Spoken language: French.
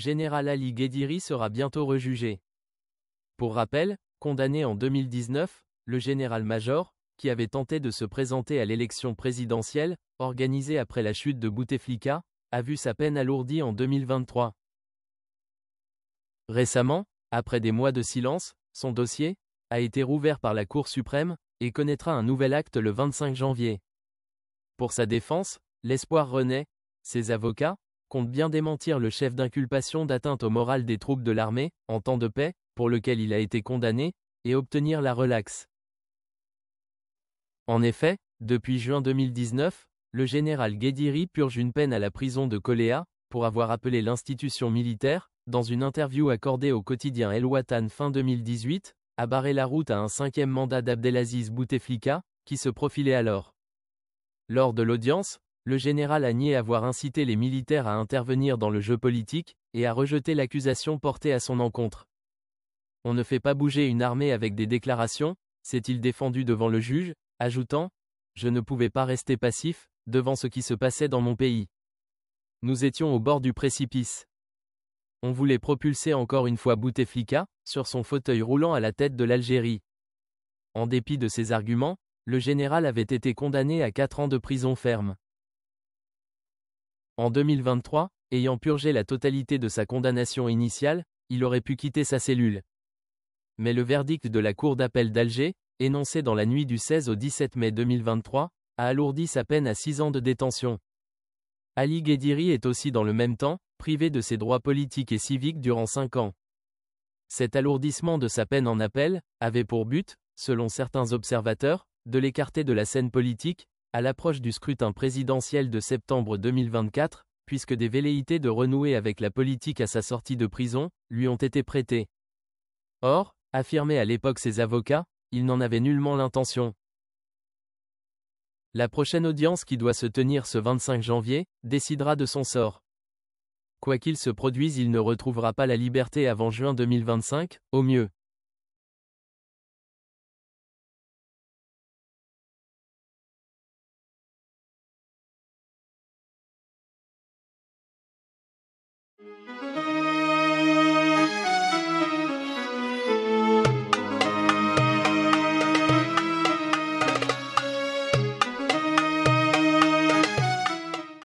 général Ali Guédiri sera bientôt rejugé. Pour rappel, condamné en 2019, le général-major, qui avait tenté de se présenter à l'élection présidentielle, organisée après la chute de Bouteflika, a vu sa peine alourdie en 2023. Récemment, après des mois de silence, son dossier a été rouvert par la Cour suprême et connaîtra un nouvel acte le 25 janvier. Pour sa défense, l'espoir renaît. Ses avocats comptent bien démentir le chef d'inculpation d'atteinte au moral des troupes de l'armée, en temps de paix, pour lequel il a été condamné, et obtenir la relaxe. En effet, depuis juin 2019, le général Guédiri purge une peine à la prison de Koléa, pour avoir appelé l'institution militaire, dans une interview accordée au quotidien El Watan fin 2018, à barrer la route à un 5e mandat d'Abdelaziz Bouteflika, qui se profilait alors. Lors de l'audience, le général a nié avoir incité les militaires à intervenir dans le jeu politique, et a rejeté l'accusation portée à son encontre. On ne fait pas bouger une armée avec des déclarations, s'est-il défendu devant le juge, ajoutant « Je ne pouvais pas rester passif, devant ce qui se passait dans mon pays. Nous étions au bord du précipice. On voulait propulser encore une fois Bouteflika, sur son fauteuil roulant à la tête de l'Algérie. » En dépit de ces arguments, le général avait été condamné à 4 ans de prison ferme. En 2023, ayant purgé la totalité de sa condamnation initiale, il aurait pu quitter sa cellule. Mais le verdict de la Cour d'appel d'Alger, énoncé dans la nuit du 16 au 17 mai 2023, a alourdi sa peine à 6 ans de détention. Ali Guédiri est aussi dans le même temps, privé de ses droits politiques et civiques durant 5 ans. Cet alourdissement de sa peine en appel avait pour but, selon certains observateurs, de l'écarter de la scène politique, à l'approche du scrutin présidentiel de septembre 2024, puisque des velléités de renouer avec la politique à sa sortie de prison, lui ont été prêtées. Or, affirmaient à l'époque ses avocats, il n'en avait nullement l'intention. La prochaine audience qui doit se tenir ce 25 janvier, décidera de son sort. Quoi qu'il se produise, il ne retrouvera pas la liberté avant juin 2025, au mieux.